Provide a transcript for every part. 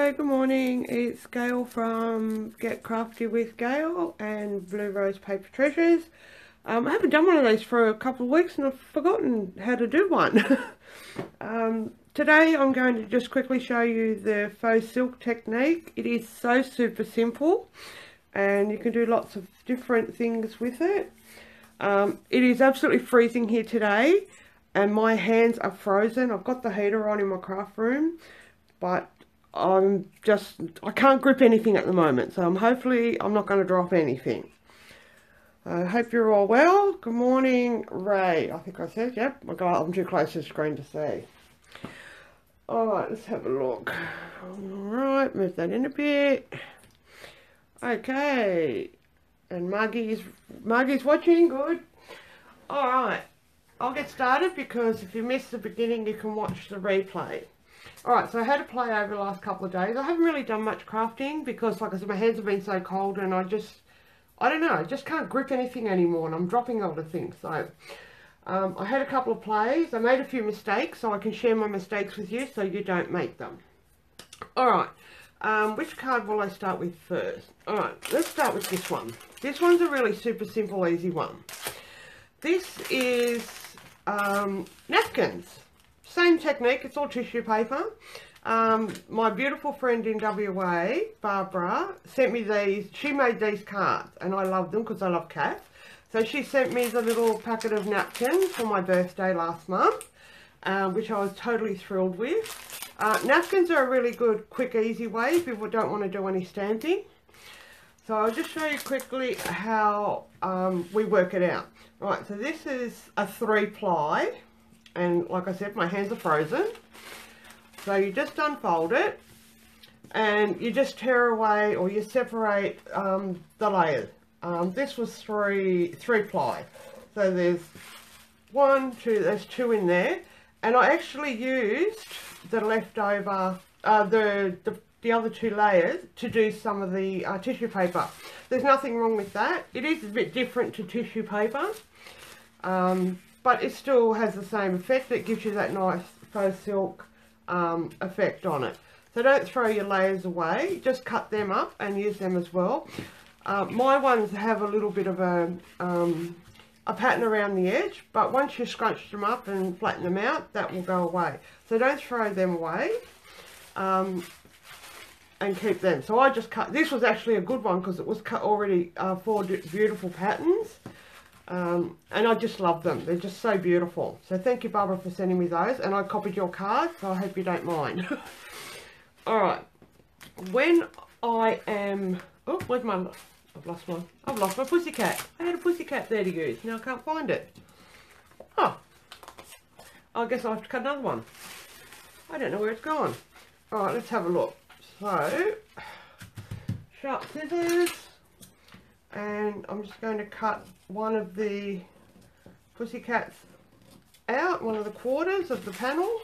Hello, good morning. It's Gail from Get Crafty with Gail and Blue Rose Paper Treasures. I haven't done one of these for a couple of weeks and I've forgotten how to do one. Today I'm going to just quickly show you the faux silk technique. It is so super simple and you can do lots of different things with it. It is absolutely freezing here today and my hands are frozen. I've got the heater on in my craft room, but I can't grip anything at the moment, so hopefully I'm not going to drop anything. I hope you're all well. Good morning, Ray. I think I said, yep. I'm too close to the screen to see. Alright, let's have a look. Alright, move that in a bit. Okay. And Margie's watching, good. Alright, I'll get started because if you missed the beginning, you can watch the replay. Alright, so I had to play over the last couple of days. I haven't really done much crafting because, like I said, my hands have been so cold and I don't know, I just can't grip anything anymore and I'm dropping all the things. So, I had a couple of plays. I made a few mistakes, so I can share my mistakes with you so you don't make them. Alright, which card will I start with first? Alright, let's start with this one. This one's a really super simple, easy one. This is napkins. Same technique, it's all tissue paper. My beautiful friend in WA, Barbara, sent me these. She made these cards and I love them because I love cats. So she sent me the little packet of napkins for my birthday last month, which I was totally thrilled with. Napkins are a really good, quick, easy way if people don't want to do any stamping. So I'll just show you quickly how we work it out. Right, so this is a 3-ply. And like I said, my hands are frozen. So you just unfold it and you just tear away or you separate the layers. This was three ply. So there's 1, 2, there's 2 in there. And I actually used the leftover, the other 2 layers to do some of the tissue paper. There's nothing wrong with that. It is a bit different to tissue paper. But it still has the same effect. It gives you that nice faux silk effect on it. So don't throw your layers away. Just cut them up and use them as well. My ones have a little bit of a pattern around the edge, but once you scrunch them up and flatten them out, that will go away. So don't throw them away and keep them. So I just cut. This was actually a good one because it was cut already 4 beautiful patterns. And I just love them. They're just so beautiful. So thank you, Barbara, for sending me those. And I copied your card, so I hope you don't mind. Alright. When I am... Oh, where's my... I've lost my pussycat. I had a pussycat there to use. Now I can't find it. Oh. I guess I'll have to cut another one. I don't know where it's gone. Alright, let's have a look. So, sharp scissors. And I'm just going to cut one of the pussycats out, one of the quarters of the panel.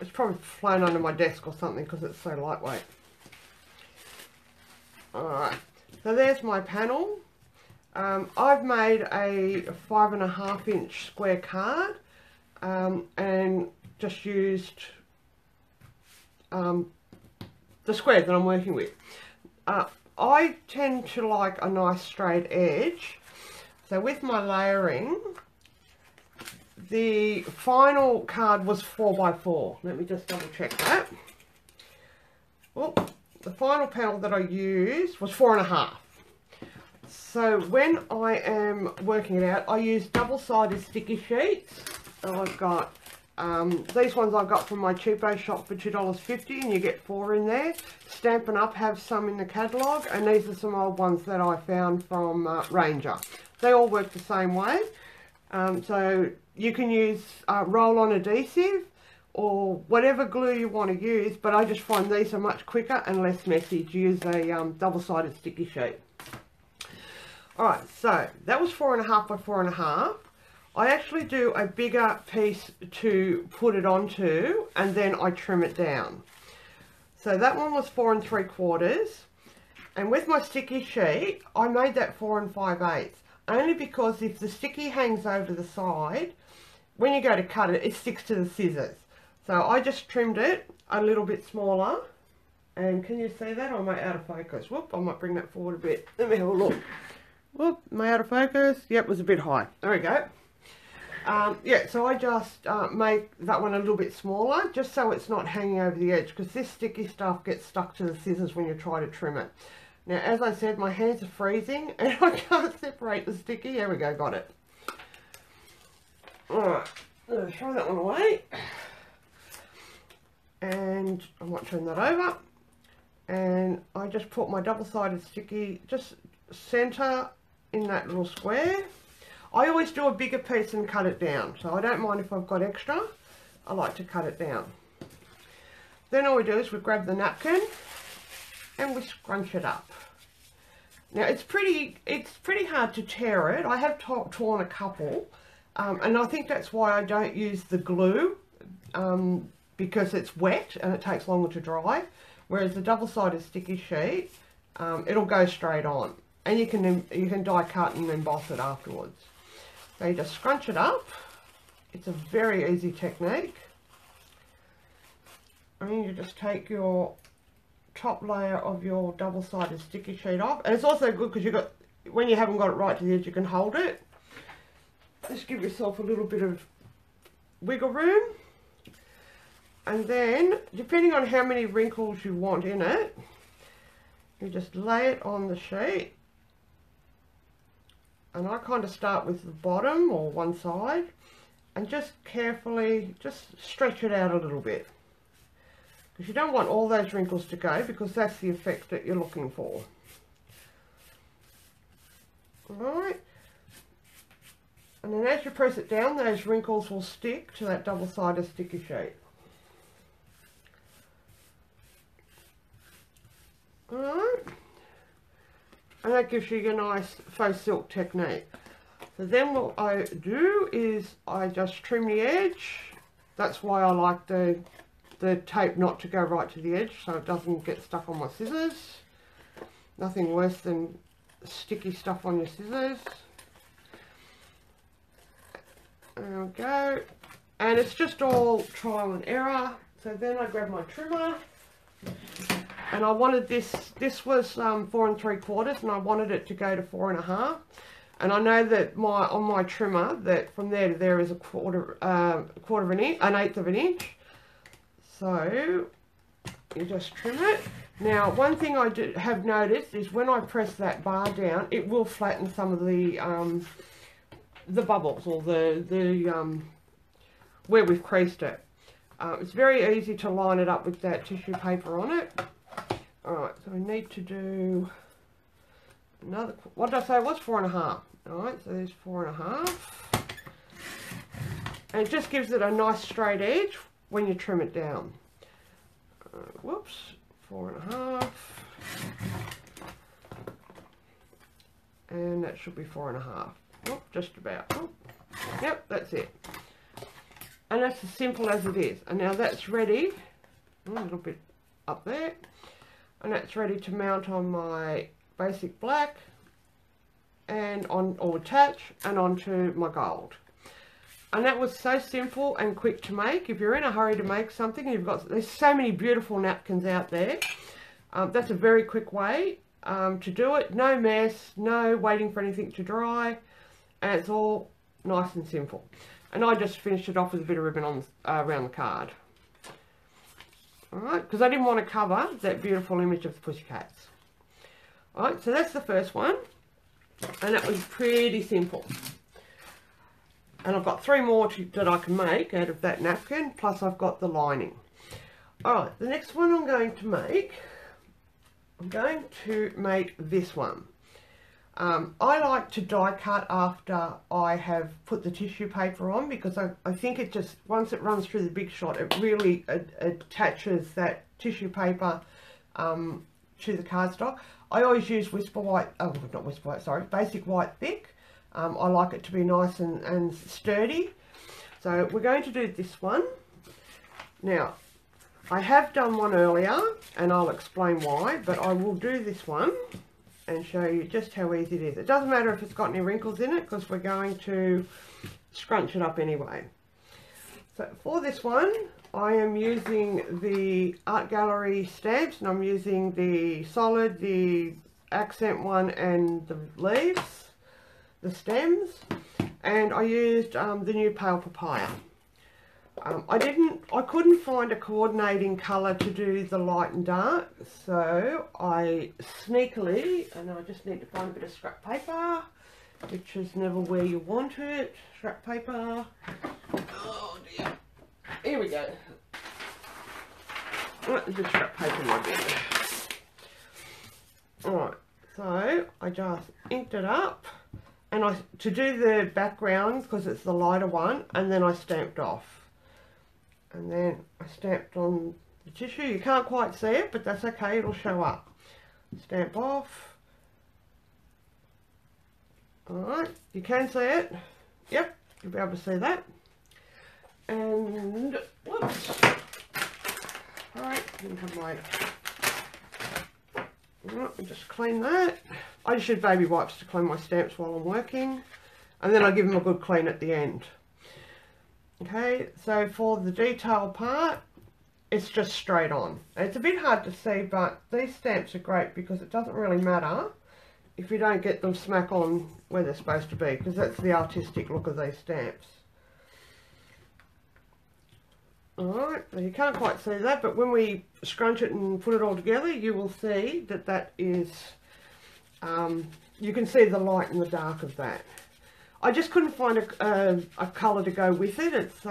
It's probably flown under my desk or something because it's so lightweight. Alright, so there's my panel. I've made a 5.5-inch square card and just used the square that I'm working with. I tend to like a nice straight edge. So with my layering, the final card was 4x4. Let me just double check that. Well, the final panel that I used was 4.5. So when I am working it out, I use double-sided sticky sheets. I've got these ones I got from my cheapo shop for $2.50 and you get 4 in there. Stampin' Up! Have some in the catalogue, and these are some old ones that I found from Ranger. They all work the same way. So you can use roll-on adhesive or whatever glue you want to use, but I just find these are much quicker and less messy to use a double-sided sticky sheet. Alright, so that was 4.5 by 4.5. I actually do a bigger piece to put it onto and then I trim it down. So that one was 4 3/4, and with my sticky sheet I made that 4 5/8. only because if the sticky hangs over the side, when you go to cut it, it sticks to the scissors. So I just trimmed it a little bit smaller. And can you see that? I'm out of focus. Whoop, I might bring that forward a bit. Let me have a look. Whoop, am I out of focus? Yep, it was a bit high. There we go. Yeah, so I just make that one a little bit smaller, just so it's not hanging over the edge, because this sticky stuff gets stuck to the scissors when you try to trim it. Now, as I said, my hands are freezing, and I can't separate the sticky. There we go, got it. Alright, let's throw that one away. And I might turn that over. And I just put my double-sided sticky just center in that little square. I always do a bigger piece and cut it down, so I don't mind if I've got extra. I like to cut it down. Then all we do is we grab the napkin and we scrunch it up. Now it's pretty hard to tear it. I have torn a couple, and I think that's why I don't use the glue, because it's wet and it takes longer to dry. Whereas the double-sided sticky sheet, it'll go straight on, and you can die cut and emboss it afterwards. So you just scrunch it up. It's a very easy technique. And you just take your top layer of your double-sided sticky sheet off, and it's also good because when you haven't got it right to the edge, you can hold it. Just give yourself a little bit of wiggle room. And then, depending on how many wrinkles you want in it, you just lay it on the sheet. And I kind of start with the bottom or one side and just carefully just stretch it out a little bit. Because you don't want all those wrinkles to go, because that's the effect that you're looking for. Alright. And then as you press it down, those wrinkles will stick to that double-sided sticky sheet. Alright, and that gives you your nice faux silk technique. So then what I do is I just trim the edge. That's why I like the tape not to go right to the edge, so it doesn't get stuck on my scissors. Nothing worse than sticky stuff on your scissors. There we go. And it's just all trial and error. So then I grab my trimmer. And I wanted this was 4 3/4, and I wanted it to go to 4 1/2. And I know that on my trimmer, that from there to there is a quarter of an inch, an 1/8 of an inch. So you just trim it. Now, one thing I have noticed is when I press that bar down, it will flatten some of the bubbles, or the where we've creased it. It's very easy to line it up with that tissue paper on it. Alright, so we need to do another, what did I say it was? 4 1/2. Alright, so there's 4 1/2. And it just gives it a nice straight edge when you trim it down. Whoops, 4 1/2. And that should be 4 1/2. Oh, just about. Oh, yep, that's it. And that's as simple as it is. And now that's ready. A little bit up there. And that's ready to mount on my basic black and or attach and onto my gold. And that was so simple and quick to make. If you're in a hurry to make something, there's so many beautiful napkins out there. That's a very quick way to do it. No mess, no waiting for anything to dry, and it's all nice and simple. And I just finished it off with a bit of ribbon on around the card. Alright, because I didn't want to cover that beautiful image of the pussycats. Alright, so that's the first one. And that was pretty simple. And I've got 3 more that I can make out of that napkin, plus I've got the lining. Alright, the next one I'm going to make this one. I like to die cut after I have put the tissue paper on, because I think it just, once it runs through the Big Shot, it really attaches that tissue paper to the cardstock. I always use Basic White Thick. I like it to be nice and sturdy. So we're going to do this one. Now, I have done one earlier, and I'll explain why, but I will do this one and show you just how easy it is. It doesn't matter if it's got any wrinkles in it, because we're going to scrunch it up anyway. So for this one, I am using the Art Gallery stamps, and I'm using the solid, the accent one, and the leaves, the stems, and I used the new Pale Papaya. I couldn't find a coordinating colour to do the light and dark, so I sneakily, and I just need to find a bit of scrap paper, which is never where you want it. Scrap paper. Oh dear. Here we go. Right, there's a scrap paper in my bin. Alright, so I just inked it up, and to do the background, because it's the lighter one, and then I stamped off. And then I stamped on the tissue. You can't quite see it, but that's okay, it'll show up. Stamp off. Alright, you can see it. Yep, you'll be able to see that. And, whoops. Alright, just clean that. I just use baby wipes to clean my stamps while I'm working. And then I give them a good clean at the end. Okay, so for the detail part, it's just straight on. It's a bit hard to see, but these stamps are great because it doesn't really matter if you don't get them smack on where they're supposed to be, because that's the artistic look of these stamps. Alright, so you can't quite see that, but when we scrunch it and put it all together, you will see that that is, you can see the light and the dark of that. I just couldn't find a colour to go with it. It's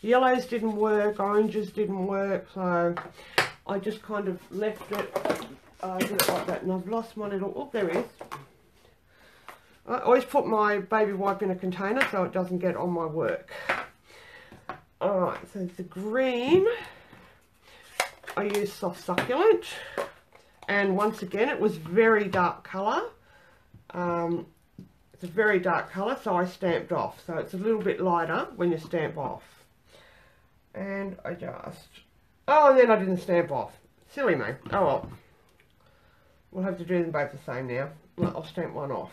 yellows didn't work, oranges didn't work, so I just kind of left it, did it like that, and I've lost my little, oh there it is. I always put my baby wipe in a container so it doesn't get on my work. Alright, so the green, I used Soft Succulent, and once again it was very dark colour. It's a very dark colour, so I stamped off. So it's a little bit lighter when you stamp off. And I just... Oh, and then I didn't stamp off. Silly me. Oh well. We'll have to do them both the same now. I'll stamp one off.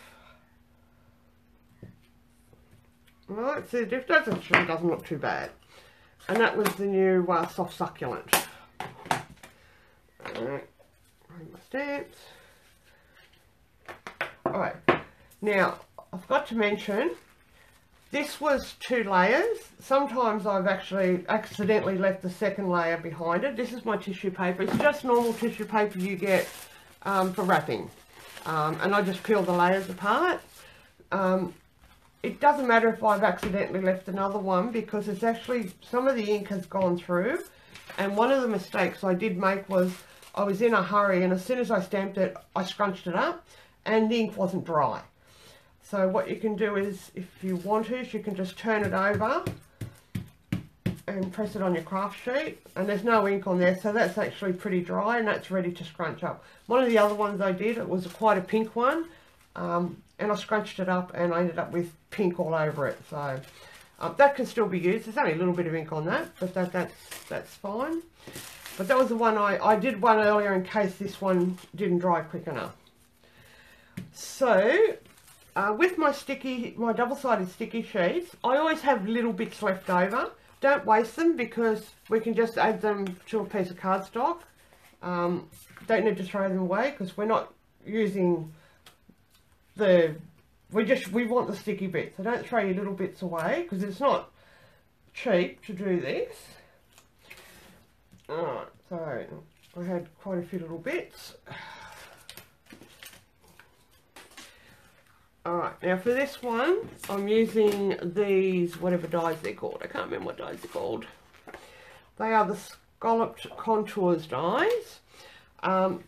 Alright, see the difference? That actually doesn't look too bad. And that was the new Soft Succulent. Alright, my stamps. Alright, now I forgot to mention, this was 2 layers. Sometimes I've actually accidentally left the second layer behind it. This is my tissue paper. It's just normal tissue paper you get for wrapping. And I just peel the layers apart. It doesn't matter if I've accidentally left another one, because it's actually, some of the ink has gone through. And one of the mistakes I did make was I was in a hurry, and as soon as I stamped it, I scrunched it up and the ink wasn't dry. So what you can do is, if you want to, you can just turn it over and press it on your craft sheet, and there's no ink on there, so that's actually pretty dry and that's ready to scrunch up. One of the other ones I did, it was quite a pink one, and I scrunched it up and I ended up with pink all over it. So that can still be used. There's only a little bit of ink on that, but that's fine. But that was the one I did one earlier in case this one didn't dry quick enough. So with my double-sided sticky sheets, I always have little bits left over. Don't waste them, because we can just add them to a piece of cardstock. Don't need to throw them away, because we're not using we want the sticky bits. So don't throw your little bits away, because it's not cheap to do this. Alright, so I had quite a few little bits. Alright, now for this one, I'm using these, whatever dies they're called. I can't remember what dies they're called. They are the Scalloped Contours dies.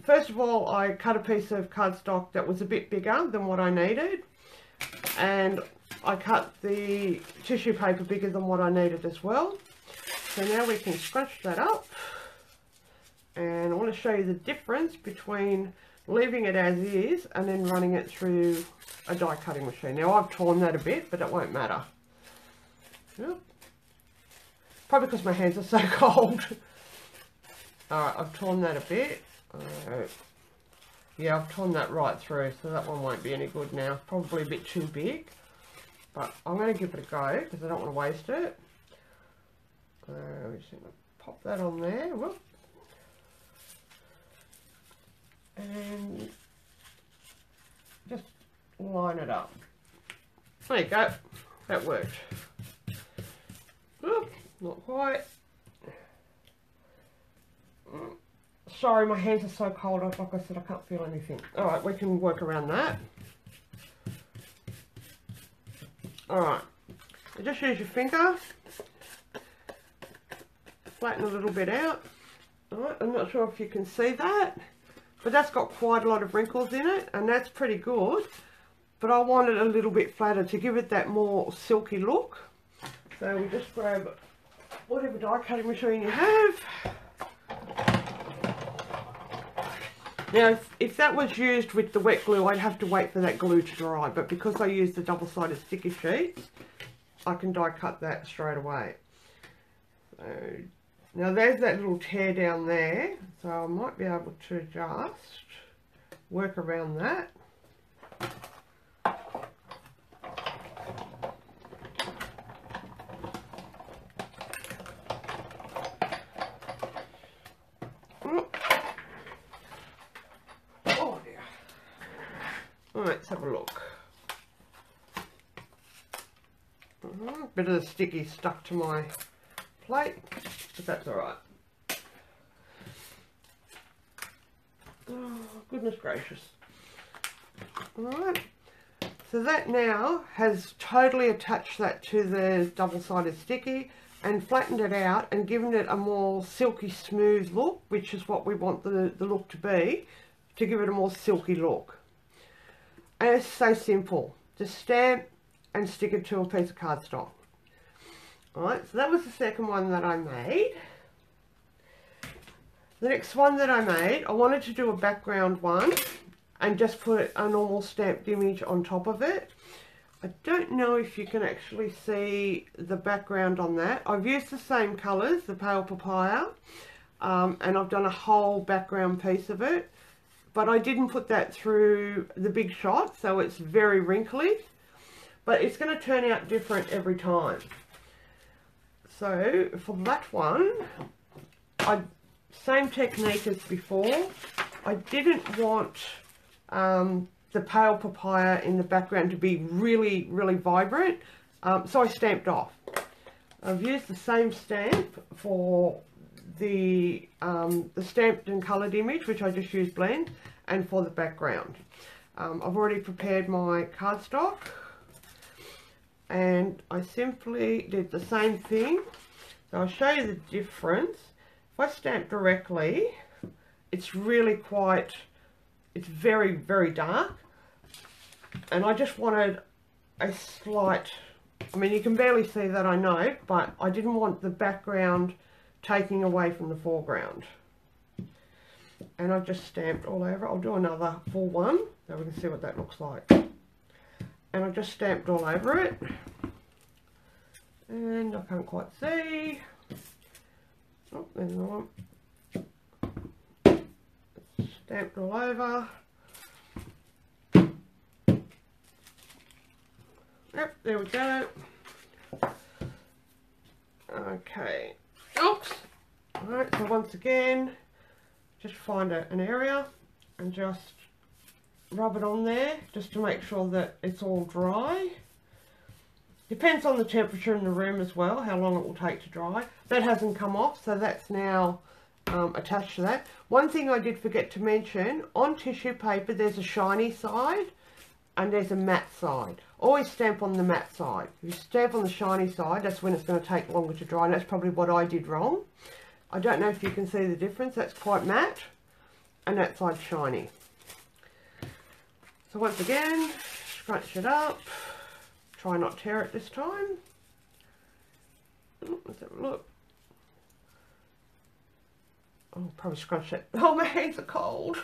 First of all, I cut a piece of cardstock that was a bit bigger than what I needed. And I cut the tissue paper bigger than what I needed as well. So now we can scrunch that up. And I want to show you the difference between leaving it as is and then running it through a die cutting machine. Now I've torn that a bit, but it won't matter. Yep. Probably because my hands are so cold. Alright, I've torn that a bit. Yeah, I've torn that right through, so that one won't be any good now. Probably a bit too big. But I'm going to give it a go, because I don't want to waste it. So we're just going to pop that on there. Whoop. And just line it up. There you go. That worked. Oop, not quite. Sorry, my hands are so cold. Like I said, I can't feel anything. Alright, we can work around that. Alright. Just use your finger. Flatten a little bit out. Alright, I'm not sure if you can see that. But that's got quite a lot of wrinkles in it. And that's pretty good. But I want it a little bit flatter to give it that more silky look. So we just grab whatever die cutting machine you have. Now, if that was used with the wet glue, I'd have to wait for that glue to dry. But because I use the double-sided sticky sheets, I can die cut that straight away. So, now there's that little tear down there. So I might be able to just work around that. Let's have a look. Bit of the sticky stuck to my plate, but that's alright. Oh, goodness gracious. Alright, so that now has totally attached that to the double-sided sticky and flattened it out and given it a more silky smooth look, which is what we want the look to be, to give it a more silky look. And it's so simple. Just stamp and stick it to a piece of cardstock. Alright, so that was the second one that I made. The next one that I made, I wanted to do a background one and just put a normal stamped image on top of it. I don't know if you can actually see the background on that. I've used the same colours, the pale papaya, and I've done a whole background piece of it. But I didn't put that through the big shot, so it's very wrinkly. But it's going to turn out different every time. So for that one, same technique as before. I didn't want the pale papaya in the background to be really, really vibrant, so I stamped off. I've used the same stamp for the stamped and coloured image, which I just used blend, and for the background. I've already prepared my cardstock, and I simply did the same thing. So I'll show you the difference. If I stamp directly, it's really quite, it's very, very dark, and I just wanted a slight, I mean, you can barely see that, I know, but I didn't want the background taking away from the foreground. And I've just stamped all over. I'll do another full one so we can see what that looks like. And I've just stamped all over it. And I can't quite see. Oh, there's another one. Stamped all over. Yep, there we go. Okay. Oops. Alright, so once again, just find an area and just rub it on there just to make sure that it's all dry. Depends on the temperature in the room as well, how long it will take to dry. That hasn't come off, so that's now attached to that. One thing I did forget to mention, on tissue paper there's a shiny side and there's a matte side. Always stamp on the matte side. If you stamp on the shiny side, that's when it's going to take longer to dry, and that's probably what I did wrong. I don't know if you can see the difference. That's quite matte and that side's shiny. So once again, scrunch it up. Try not to tear it this time. Let's have a look. Oh, probably scrunch it. Oh, my hands are cold.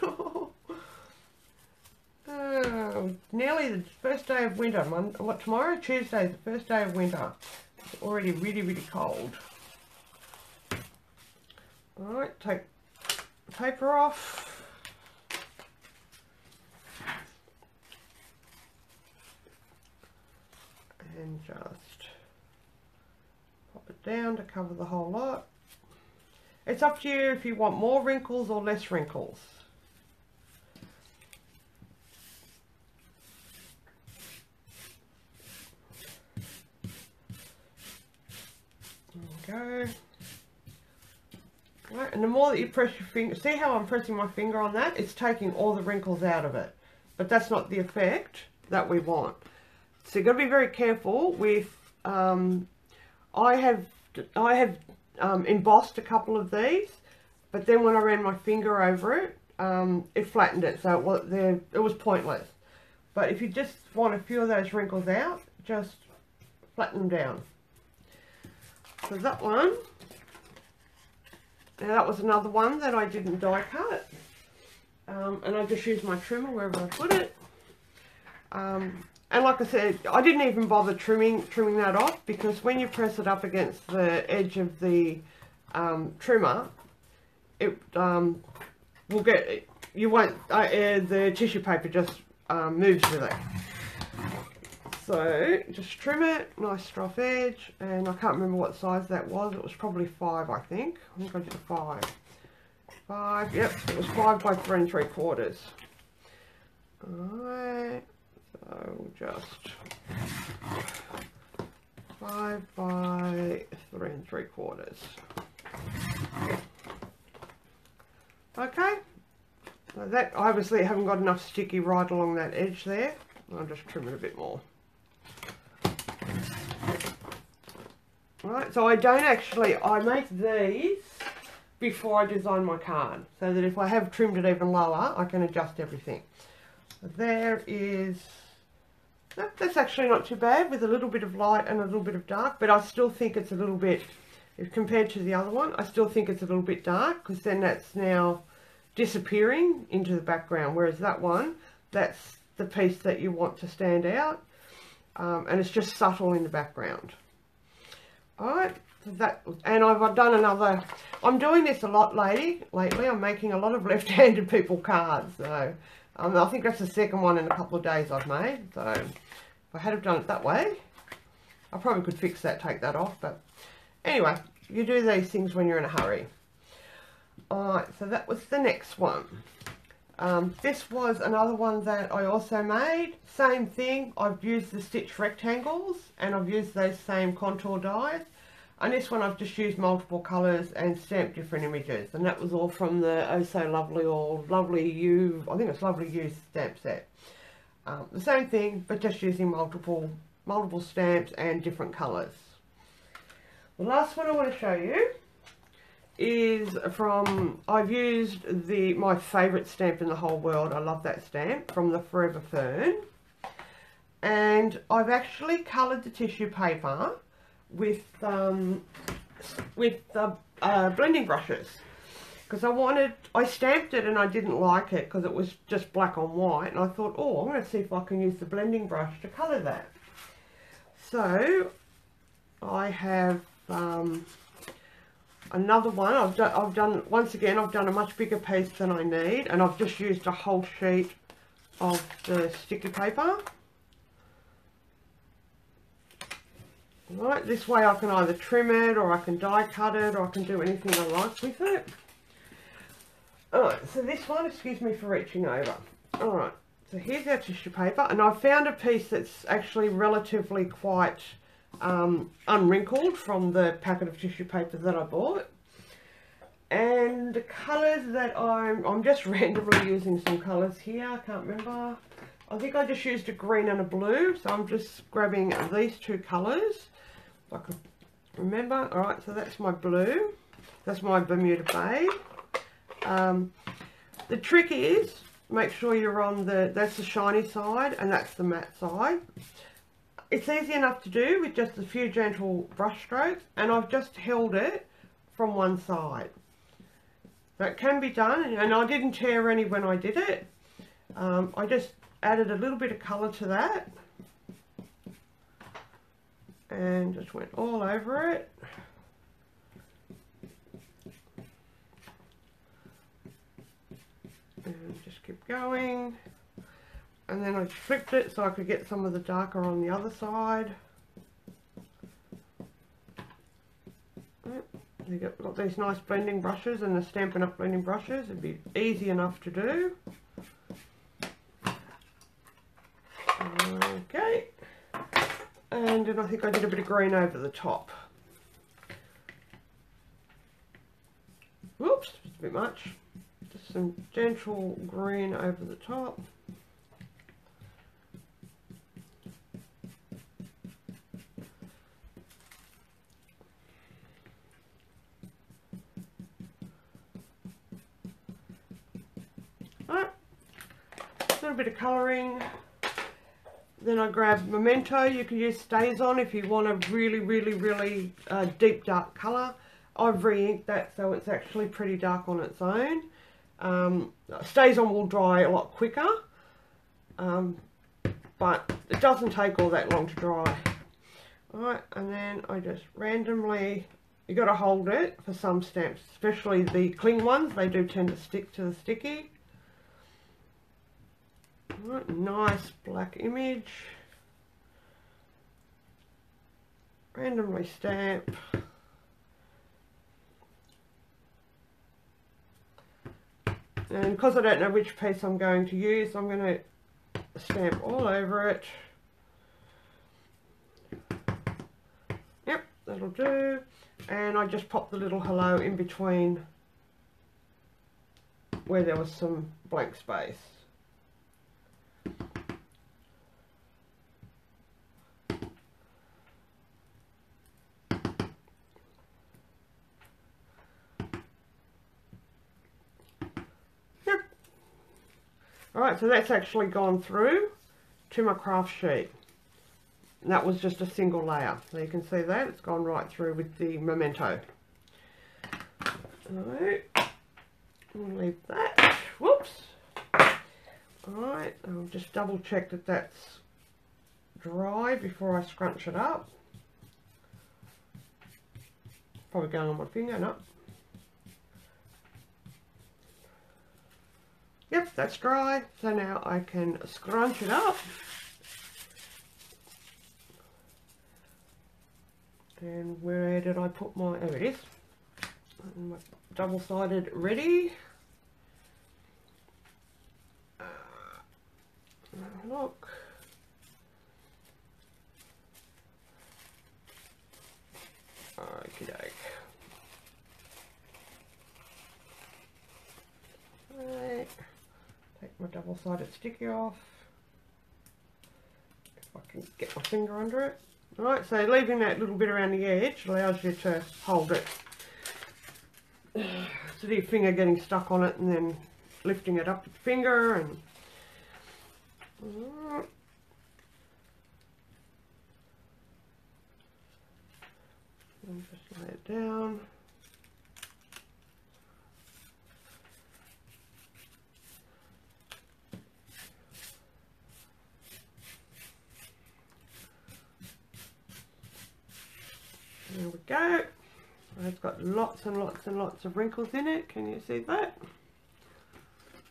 Nearly the first day of winter. What, tomorrow? Tuesday is the first day of winter. It's already really, really cold. Alright, take the paper off. And just pop drop it down to cover the whole lot. It's up to you if you want more wrinkles or less wrinkles. There we go. Right, and the more that you press your finger, see how I'm pressing my finger on that? It's taking all the wrinkles out of it. But that's not the effect that we want. So you've got to be very careful with, I have embossed a couple of these, but then when I ran my finger over it, it flattened it, so it was pointless. But if you just want a few of those wrinkles out, just flatten them down. So that one, now that was another one that I didn't die cut, and I just used my trimmer wherever I put it. And like I said, I didn't even bother trimming that off, because when you press it up against the edge of the trimmer, it will get, you won't, the tissue paper just moves with it. So just trim it, nice rough edge, and I can't remember what size that was. It was probably 5, I think. I think I did a 5. 5, yep, it was 5 by 3 3/4. Alright. So just 5 by 3 3/4. Okay, so that obviously I haven't got enough sticky right along that edge there. I'll just trim it a bit more. Right, so I don't actually, I make these before I design my card, so that if I have trimmed it even lower, I can adjust everything. There is, that's actually not too bad, with a little bit of light and a little bit of dark, but I still think it's a little bit, if compared to the other one, I still think it's a little bit dark, because then that's now disappearing into the background, whereas that one, that's the piece that you want to stand out, and it's just subtle in the background. Alright, so that, and I've done another, I'm doing this a lot lately, I'm making a lot of left-handed people cards, so I think that's the second one in a couple of days I've made, so if I had have done it that way, I probably could fix that, take that off, but anyway, you do these things when you're in a hurry. Alright, so that was the next one. This was another one that I also made. Same thing, I've used the stitch rectangles and I've used those same contour dies. And this one I've just used multiple colours and stamped different images. And that was all from the Oh So Lovely or Lovely You, I think it's Lovely You stamp set. The same thing, but just using multiple stamps and different colours. The last one I want to show you is from, I've used my favourite stamp in the whole world, I love that stamp, from the Forever Fern, and I've actually coloured the tissue paper with blending brushes, because I stamped it and I didn't like it because it was just black on white, and I thought, oh, I'm going to see if I can use the blending brush to colour that. So I have another one. I've done once again, I've done a much bigger piece than I need, and I've just used a whole sheet of the sticky paper. Right, this way I can either trim it, or I can die cut it, or I can do anything I like with it. Alright, so this one, excuse me for reaching over. Alright, so here's our tissue paper, and I found a piece that's actually relatively quite unwrinkled from the packet of tissue paper that I bought. And the colours that I'm just randomly using some colours here, I can't remember. I think I just used a green and a blue, so I'm just grabbing these two colours, if I can remember. Alright, so that's my blue, that's my Bermuda Bay. The trick is, make sure you're on that's the shiny side and that's the matte side. It's easy enough to do with just a few gentle brush strokes, and I've just held it from one side. That can be done, and I didn't tear any when I did it. I just added a little bit of colour to that and just went all over it. And just keep going. And then I flipped it so I could get some of the darker on the other side. got these nice blending brushes and the Stampin' Up! Blending brushes, it'd be easy enough to do. Okay, and then I think I did a bit of green over the top. Whoops, it's a bit much. Just some gentle green over the top. Alright, a little bit of colouring. Then I grab Memento. You can use Stays On if you want a really deep dark colour. I've re-inked that so it's actually pretty dark on its own. Stays On will dry a lot quicker, but it doesn't take all that long to dry. Alright, and then I just randomly, you got to hold it for some stamps, especially the cling ones, they do tend to stick to the sticky. Alright, nice black image. Randomly stamp. And because I don't know which piece I'm going to use, I'm going to stamp all over it. Yep, that'll do. And I just pop the little hello in between where there was some blank space. Alright, so that's actually gone through to my craft sheet. And that was just a single layer. So you can see that, it's gone right through with the Memento. Alright, I'll leave that. Whoops. Alright, I'll just double check that that's dry before I scrunch it up. Probably going on my finger, no. Yep, that's dry. So now I can scrunch it up. And where did I put my, oh it is. My double-sided ready. Look. Okie doke. Right. Take my double-sided sticky off. If I can get my finger under it. Alright, so leaving that little bit around the edge allows you to hold it. So your finger getting stuck on it and then lifting it up with the finger and just lay it down. There we go. It's got lots and lots and lots of wrinkles in it. Can you see that?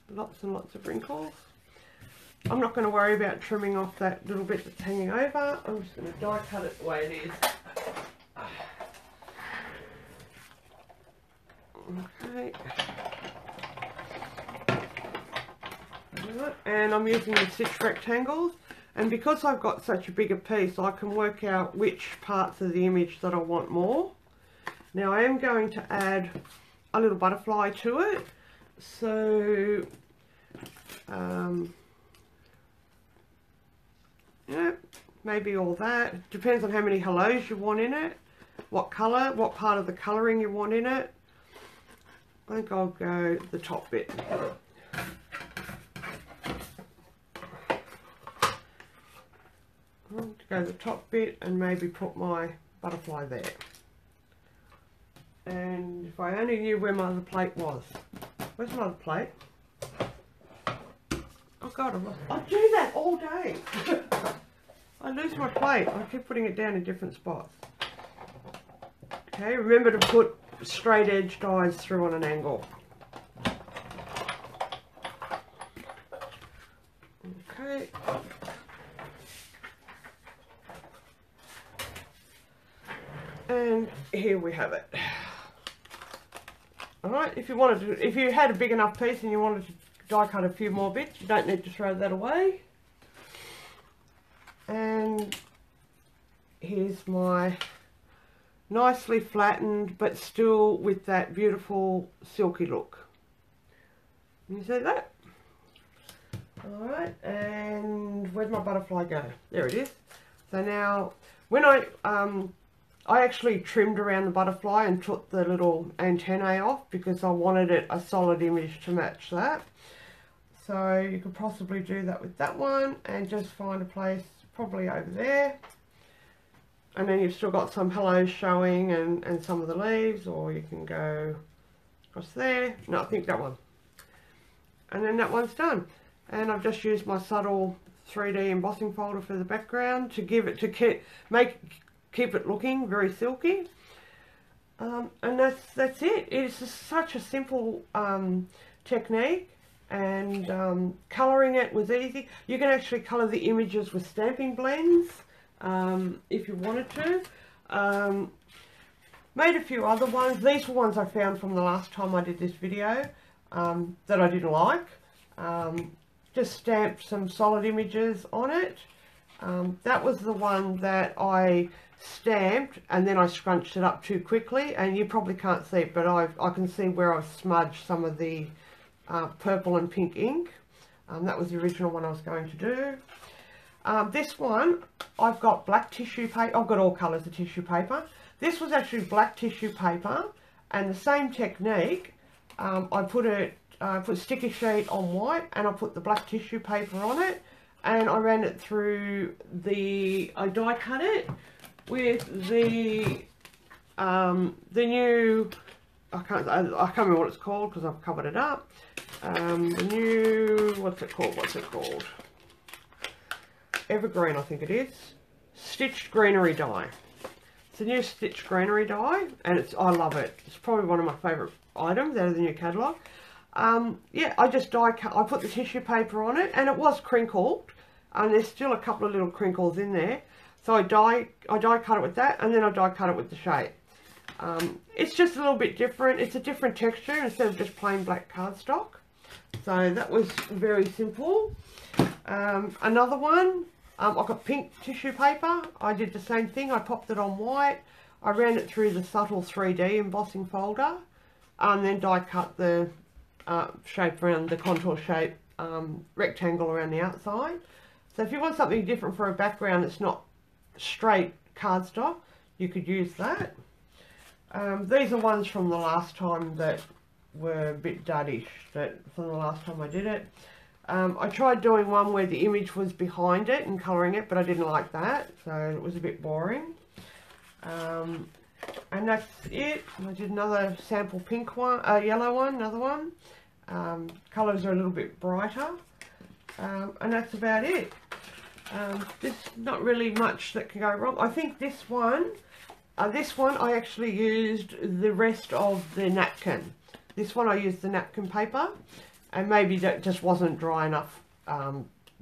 Lots and lots of wrinkles. I'm not going to worry about trimming off that little bit that's hanging over. I'm just going to die cut it the way it is. Okay. And I'm using the stitch rectangles. And because I've got such a bigger piece, I can work out which parts of the image that I want more. Now I am going to add a little butterfly to it. So, yeah, maybe all that. Depends on how many hellos you want in it. What colour, what part of the colouring you want in it. I think I'll go the top bit. To go the top bit and maybe put my butterfly there. And if I only knew where my other plate was. Where's my other plate? Oh God, I do that all day. I lose my plate. I keep putting it down in different spots. Okay, remember to put straight edge dies through on an angle. Okay. And here we have it. Alright, if you had a big enough piece and you wanted to die cut a few more bits, you don't need to throw that away. And here's my nicely flattened, but still with that beautiful silky look. Can you see that? Alright, and where'd my butterfly go? There it is. So now, when I actually trimmed around the butterfly and took the little antennae off because I wanted it a solid image to match that. So you could possibly do that with that one and just find a place probably over there. And then you've still got some hellos showing and some of the leaves, or you can go across there. No, I think that one. And then that one's done. And I've just used my subtle 3D embossing folder for the background to give it, to keep it looking very silky. And that's it. It's just such a simple technique, and colouring it was easy. You can actually colour the images with stamping blends if you wanted to. Made a few other ones. These were ones I found from the last time I did this video that I didn't like. Just stamped some solid images on it. That was the one that I stamped and then I scrunched it up too quickly, and you probably can't see it, but I can see where I've smudged some of the purple and pink ink. That was the original one I was going to do. This one, I've got black tissue paper. I've got all colours of tissue paper. This was actually black tissue paper, and the same technique. I put sticky sheet on white, and I put the black tissue paper on it, and I ran it through I die cut it with the new, I can't remember what it's called because I've covered it up. The new, what's it called? Evergreen, I think it is. Stitched greenery die. It's a new stitched greenery die, and I love it. It's probably one of my favourite items out of the new catalogue. Yeah, I just die cut. I put the tissue paper on it, and it was crinkled, and there's still a couple of little crinkles in there. So I die cut it with that, and then I die cut it with the shape. It's just a little bit different. It's a different texture instead of just plain black cardstock. So that was very simple. Another one, I've got pink tissue paper. I did the same thing. I popped it on white. I ran it through the subtle 3D embossing folder, and then die cut the shape around the contour shape rectangle around the outside. So if you want something different for a background that's not straight cardstock, you could use that. These are ones from the last time that were a bit duddish, from the last time I did it. I tried doing one where the image was behind it and colouring it, but I didn't like that, so it was a bit boring. And that's it. I did another sample pink one, yellow one, another one. Colours are a little bit brighter, and that's about it. There's not really much that can go wrong. I think this one I actually used the rest of the napkin. This one I used the napkin paper, and maybe that just wasn't dry enough,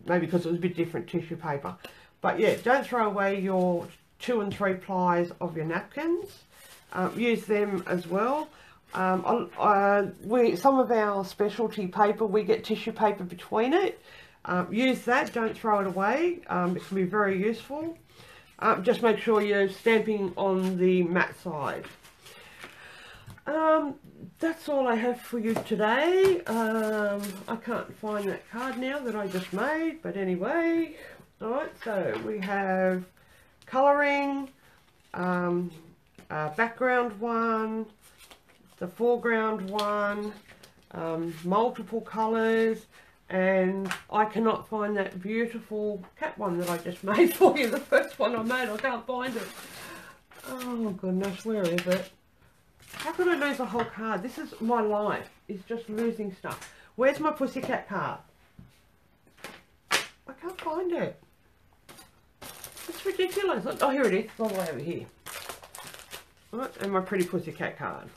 maybe because it was a bit different tissue paper. But yeah, don't throw away your 2 and 3 plies of your napkins. Use them as well. Some of our specialty paper, we get tissue paper between it. Use that, don't throw it away. It can be very useful. Just make sure you're stamping on the matte side. That's all I have for you today. I can't find that card now that I just made, but anyway. Alright, so we have colouring, background one, the foreground one, multiple colours, and I cannot find that beautiful cat one that I just made for you. The first one I made, I can't find it. Oh goodness, where is it? How could I lose a whole card? This is my life, is just losing stuff. Where's my pussycat card? I can't find it. It's ridiculous. Oh, here it is. It's all the way over here. Alright, and my pretty pussycat card.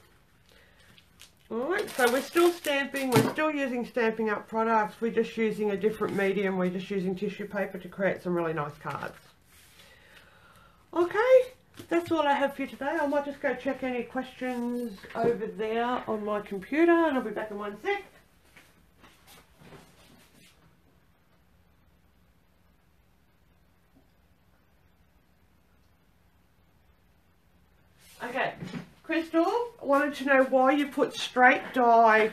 Alright, so we're still stamping. We're still using Stampin' Up products. We're just using a different medium. We're just using tissue paper to create some really nice cards. Okay, that's all I have for you today. I might just go check any questions over there on my computer, and I'll be back in 1 sec. Okay, Crystal wanted to know why you put straight dies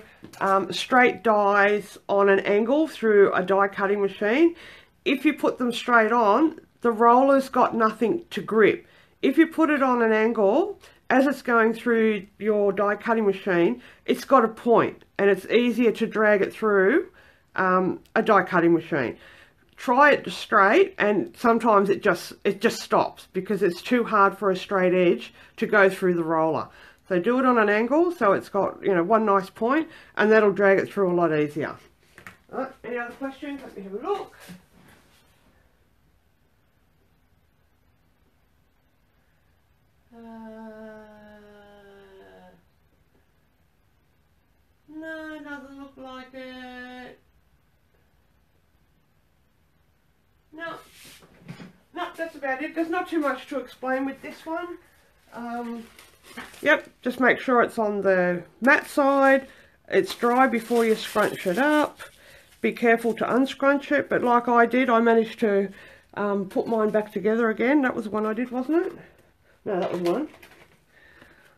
on an angle through a die cutting machine. If you put them straight on, the roller's got nothing to grip. If you put it on an angle, as it's going through your die cutting machine, it's got a point, and it's easier to drag it through a die cutting machine. Try it straight, and sometimes it just stops because it's too hard for a straight edge to go through the roller. So do it on an angle so it's got, you know, one nice point, and that'll drag it through a lot easier. All right, any other questions? Let me have a look. No, doesn't look like it. No, that's about it. There's not too much to explain with this one. Yep, just make sure it's on the matte side. It's dry before you scrunch it up. Be careful to unscrunch it, but like I did, I managed to put mine back together again. That was the one I did, wasn't it? No, that was one.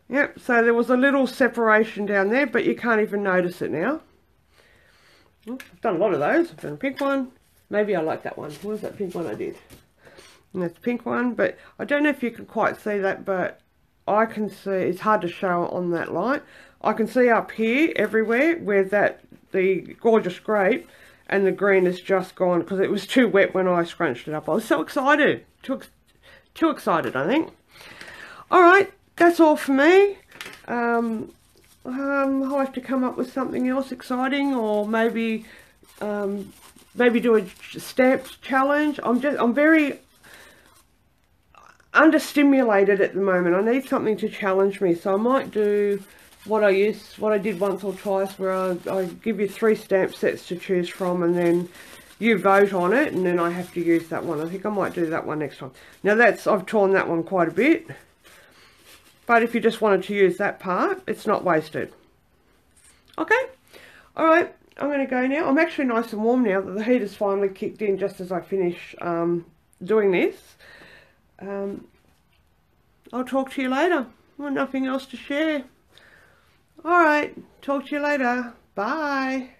Yep, so there was a little separation down there, but you can't even notice it now. I've done a lot of those. I've done a pink one. Maybe I like that one. What was that pink one I did? And that's the pink one, but I don't know if you can quite see that, but I can see, it's hard to show on that light. I can see up here everywhere where the gorgeous grape and the green is just gone because it was too wet when I scrunched it up. I was so excited. Too excited, I think. Alright, that's all for me. I'll have to come up with something else exciting, or maybe do a stamps challenge. I'm very understimulated at the moment. I need something to challenge me, so I might do what I did once or twice, where I give you 3 stamp sets to choose from, and then you vote on it, and then I have to use that one. I think I might do that one next time. Now I've torn that one quite a bit, but if you just wanted to use that part, it's not wasted. Okay, all right, I'm going to go now. I'm actually nice and warm now that the heater's finally kicked in just as I finish doing this. I'll talk to you later. Well, nothing else to share. All right, talk to you later. Bye.